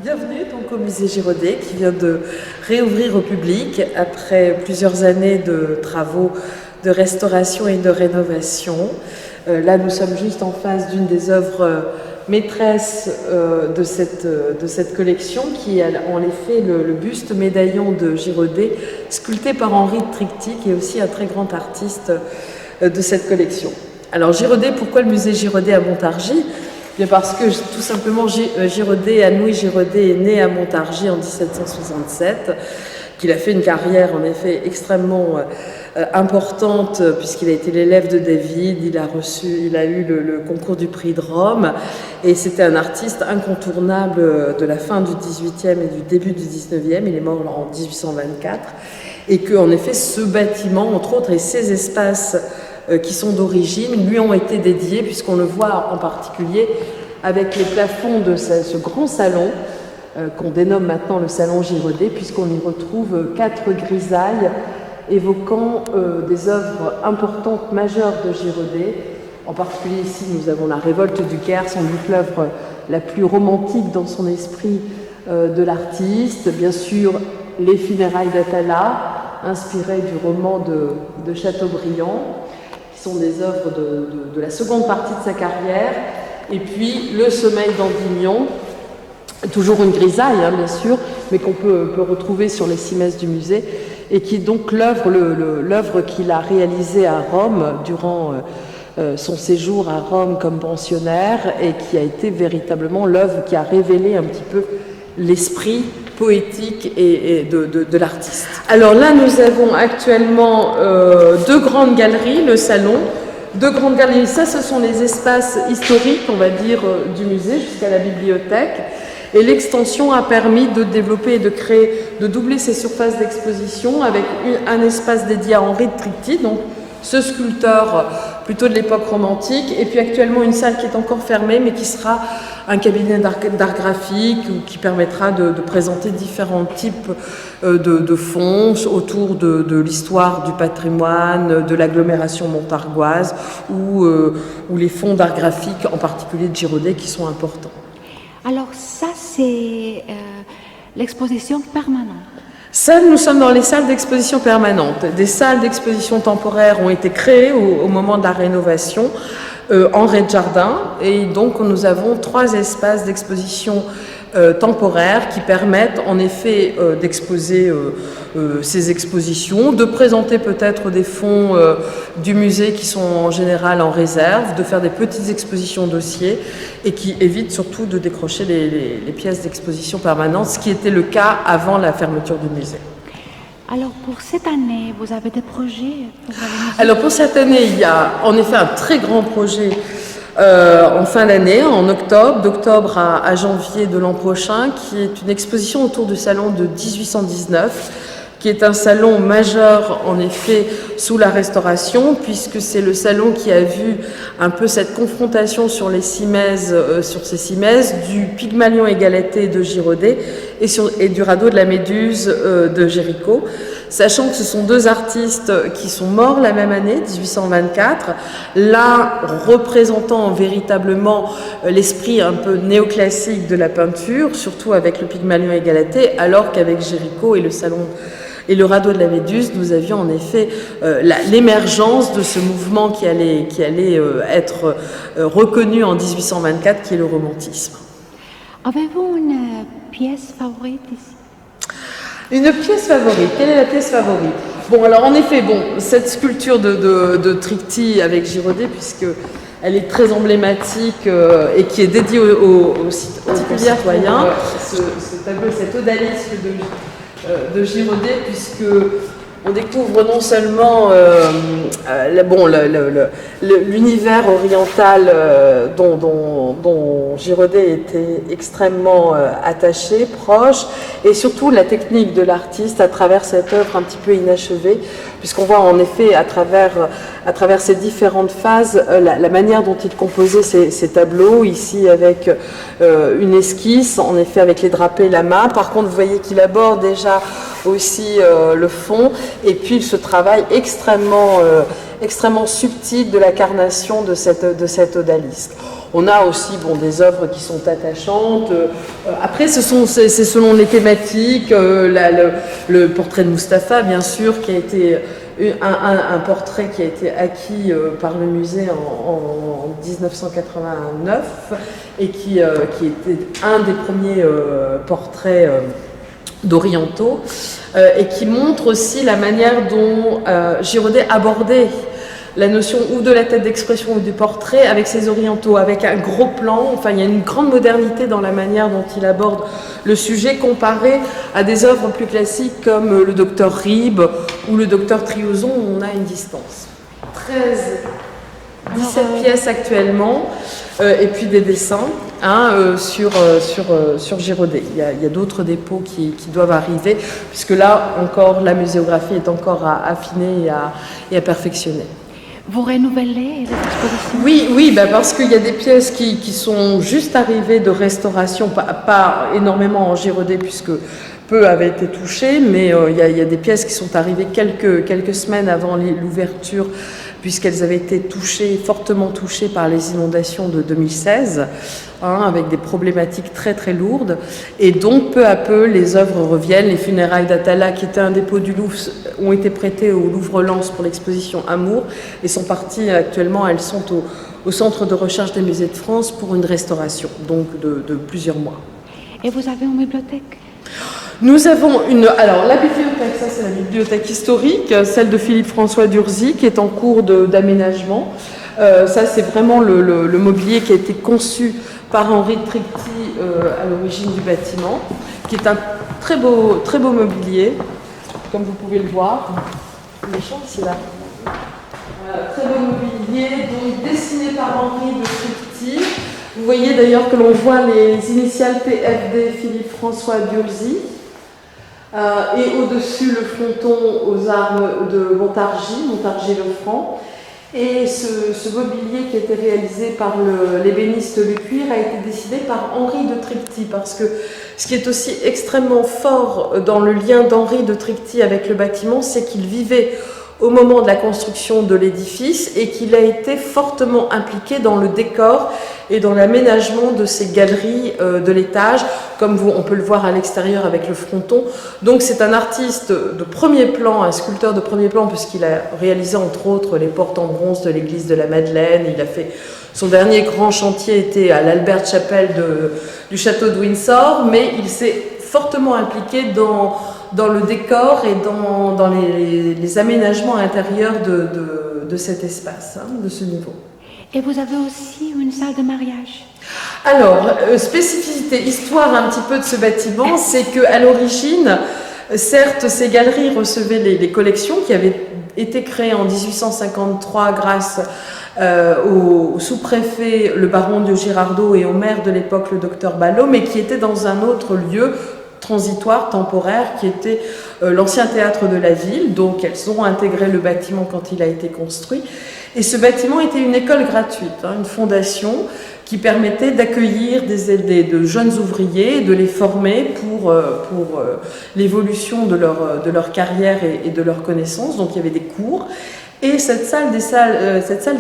Bienvenue donc au musée Girodet qui vient de réouvrir au public après plusieurs années de travaux de restauration et de rénovation. Là nous sommes juste en face d'une des œuvres maîtresses de cette collection qui est en effet le buste médaillon de Girodet sculpté par Henri de Tricty qui est aussi un très grand artiste de cette collection. Alors Girodet, pourquoi le musée Girodet à Montargis ? Bien parce que tout simplement Anne-Louis Girodet est né à Montargis en 1767, qu'il a fait une carrière en effet extrêmement importante puisqu'il a été l'élève de David, il a eu le concours du prix de Rome et c'était un artiste incontournable de la fin du XVIIIe et du début du XIXe, il est mort en 1824 et que en effet ce bâtiment entre autres et ces espaces qui sont d'origine, lui ont été dédiés, puisqu'on le voit en particulier avec les plafonds de ce grand salon, qu'on dénomme maintenant le salon Girodet, puisqu'on y retrouve 4 grisailles évoquant des œuvres importantes, majeures de Girodet. En particulier ici, nous avons la Révolte du Caire, sans doute l'œuvre la plus romantique dans son esprit de l'artiste. Bien sûr, les funérailles d'Atala, inspirées du roman de Chateaubriand, sont des œuvres de la seconde partie de sa carrière, et puis Le Sommeil d'Endymion, toujours une grisaille bien sûr, mais qu'on peut retrouver sur les cimaises du musée, et qui est donc l'œuvre qu'il a réalisée à Rome durant son séjour à Rome comme pensionnaire, et qui a été véritablement l'œuvre qui a révélé un petit peu l'esprit poétique et de l'artiste. Alors là, nous avons actuellement 2 grandes galeries, le salon, 2 grandes galeries. Ça, ce sont les espaces historiques, on va dire, du musée jusqu'à la bibliothèque. Et l'extension a permis de développer et de créer, de doubler ces surfaces d'exposition avec un espace dédié à Henri de Tricty, donc ce sculpteur plutôt de l'époque romantique, et puis actuellement une salle qui est encore fermée, mais qui sera un cabinet d'art graphique qui permettra de présenter différents types de fonds autour de l'histoire du patrimoine, de l'agglomération montargoise, ou les fonds d'art graphique, en particulier de Girodet, qui sont importants. Alors ça, c'est l'exposition permanente. Ça, nous sommes dans les salles d'exposition permanente. Des salles d'exposition temporaires ont été créées au moment de la rénovation en rez-de-jardin, et donc nous avons 3 espaces d'exposition temporaires qui permettent en effet d'exposer ces expositions, de présenter peut-être des fonds du musée qui sont en général en réserve, de faire des petites expositions dossiers et qui évitent surtout de décrocher les pièces d'exposition permanentes, ce qui était le cas avant la fermeture du musée. Alors pour cette année, vous avez des projets pour le musée? Alors pour cette année, il y a en effet un très grand projet en fin d'année, en octobre, d'octobre à janvier de l'an prochain, qui est une exposition autour du salon de 1819, qui est un salon majeur en effet sous la Restauration, puisque c'est le salon qui a vu un peu cette confrontation sur les cimaises, sur ces cimaises, du Pygmalion et Galatée de Girodet et du radeau de la Méduse de Géricault. Sachant que ce sont 2 artistes qui sont morts la même année, 1824, l'un représentant véritablement l'esprit un peu néoclassique de la peinture, surtout avec le Pygmalion et Galatée, alors qu'avec Géricault et le salon et le radeau de la Méduse, nous avions en effet l'émergence de ce mouvement qui allait être reconnu en 1824, qui est le romantisme. Avez-vous une pièce favorite ici? Une pièce favorite, quelle est la pièce favorite? Bon, alors en effet, cette sculpture de Tricty avec Girodet, puisque elle est très emblématique et qui est dédiée aux citoyens, ce tableau, cet odalisque de Girodet, puisque on découvre non seulement l'univers oriental dont Girodet était extrêmement attaché, proche, et surtout la technique de l'artiste à travers cette œuvre un petit peu inachevée, puisqu'on voit en effet à travers ces différentes phases la manière dont il composait ces tableaux, ici avec une esquisse, en effet avec les drapés, la main. Par contre, vous voyez qu'il aborde déjà aussi le fond, et puis ce travail extrêmement subtil de la carnation de cet odalisque. On a aussi des œuvres qui sont attachantes. Après, c'est selon les thématiques. Le portrait de Mustapha, bien sûr, qui a été un portrait qui a été acquis par le musée en 1989 et qui était un des premiers portraits d'orientaux et qui montre aussi la manière dont Girodet abordait la notion ou de la tête d'expression ou du portrait avec ses orientaux, avec un gros plan. Enfin, il y a une grande modernité dans la manière dont il aborde le sujet comparé à des œuvres plus classiques comme le Docteur Ribes ou le Docteur Triozon où on a une distance. 17 pièces actuellement et puis des dessins sur Girodet. Il y a d'autres dépôts qui doivent arriver puisque là encore la muséographie est encore à affiner et à perfectionner. Vous renouvelez les expositions? Oui, parce qu'il y a des pièces qui sont juste arrivées de restauration, pas énormément en Girodet puisque peu avaient été touchées, mais il y a des pièces qui sont arrivées quelques semaines avant l'ouverture puisqu'elles avaient été fortement touchées par les inondations de 2016, avec des problématiques très très lourdes. Et donc peu à peu, les œuvres reviennent. Les funérailles d'Atala, qui étaient un dépôt du Louvre, ont été prêtées au Louvre-Lens pour l'exposition Amour et sont parties actuellement, elles sont au Centre de recherche des musées de France pour une restauration, donc de plusieurs mois. Et vous avez une bibliothèque? Nous avons alors la bibliothèque, ça c'est la bibliothèque historique, celle de Philippe-François Durzy qui est en cours d'aménagement. Ça c'est vraiment le mobilier qui a été conçu par Henri Tricty à l'origine du bâtiment, qui est un très beau mobilier, comme vous pouvez le voir. Le champ c'est là. Très beau mobilier, donc dessiné par Henri de Tricty. Vous voyez d'ailleurs que l'on voit les initiales PFD Philippe-François Durzy. Et au-dessus le fronton aux armes de Montargis-Lefranc. Et ce mobilier qui a été réalisé par l'ébéniste Lecuir a été dessiné par Henri de Tricty, parce que ce qui est aussi extrêmement fort dans le lien d'Henri de Tricty avec le bâtiment, c'est qu'il vivait au moment de la construction de l'édifice et qu'il a été fortement impliqué dans le décor et dans l'aménagement de ces galeries de l'étage, comme on peut le voir à l'extérieur avec le fronton. Donc c'est un artiste de premier plan, un sculpteur de premier plan, puisqu'il a réalisé entre autres les portes en bronze de l'église de la Madeleine. Il a fait son dernier grand chantier était à l'Albert Chapel du château de Windsor, mais il s'est fortement impliqué dans le décor et dans les aménagements intérieurs de cet espace, de ce niveau. Et vous avez aussi une salle de mariage? Alors, spécificité, histoire un petit peu de ce bâtiment, c'est qu'à l'origine, certes, ces galeries recevaient les collections qui avaient été créées en 1853 grâce au sous-préfet, le baron de Girardot, et au maire de l'époque, le docteur Ballot, mais qui étaient dans un autre lieu transitoire, temporaire, qui était l'ancien théâtre de la ville. Donc elles ont intégré le bâtiment quand il a été construit. Et ce bâtiment était une école gratuite, une fondation qui permettait d'accueillir de jeunes ouvriers, de les former pour l'évolution de leur carrière et de leurs connaissances. Donc il y avait des cours. Et cette salle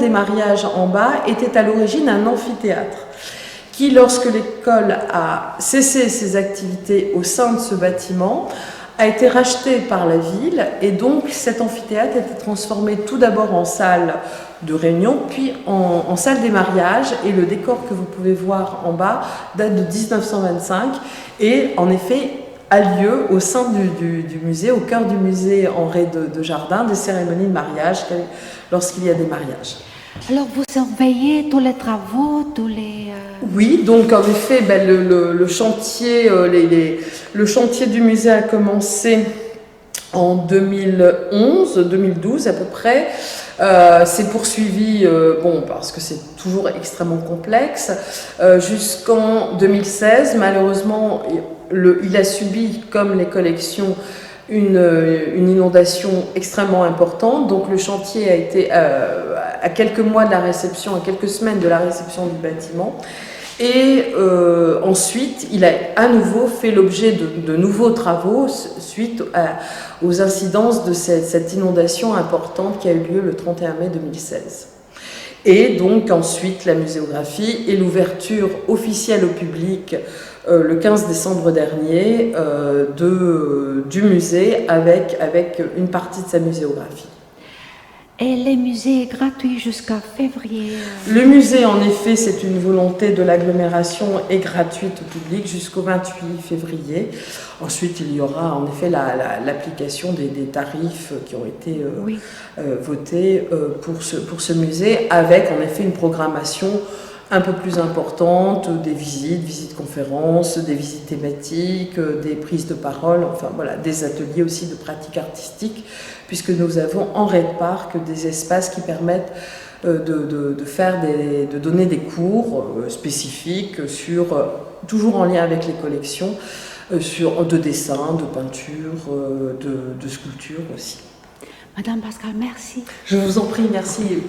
des mariages en bas était à l'origine un amphithéâtre qui, lorsque l'école a cessé ses activités au sein de ce bâtiment, a été racheté par la ville, et donc cet amphithéâtre a été transformé tout d'abord en salle de réunion, puis en salle des mariages, et le décor que vous pouvez voir en bas date de 1925, et en effet a lieu au sein du musée, au cœur du musée Henri de Jardin, des cérémonies de mariage lorsqu'il y a des mariages. Alors vous surveillez tous les travaux, tous les... Oui, donc en effet, le chantier du musée a commencé en 2012 à peu près. C'est poursuivi, parce que c'est toujours extrêmement complexe, jusqu'en 2016. Malheureusement, il a subi, comme les collections, une inondation extrêmement importante. Donc le chantier a été à quelques mois de la réception, à quelques semaines de la réception du bâtiment. Et ensuite, il a à nouveau fait l'objet de nouveaux travaux suite aux incidences de cette inondation importante qui a eu lieu le 31 mai 2016. Et donc ensuite la muséographie et l'ouverture officielle au public le 15 décembre dernier du musée avec une partie de sa muséographie. Et le musée est gratuit jusqu'à février. Le musée, en effet, c'est une volonté de l'agglomération, est gratuite au public jusqu'au 28 février. Ensuite, il y aura en effet l'application des tarifs qui ont été votés pour ce musée, avec en effet une programmation un peu plus importante, des visites conférences, des visites thématiques, des prises de parole, enfin voilà, des ateliers aussi de pratique artistique, puisque nous avons en Red Park des espaces qui permettent de donner des cours spécifiques toujours en lien avec les collections, de dessin, de peinture, de sculpture aussi. Madame Pascal, merci. Je vous en prie, merci.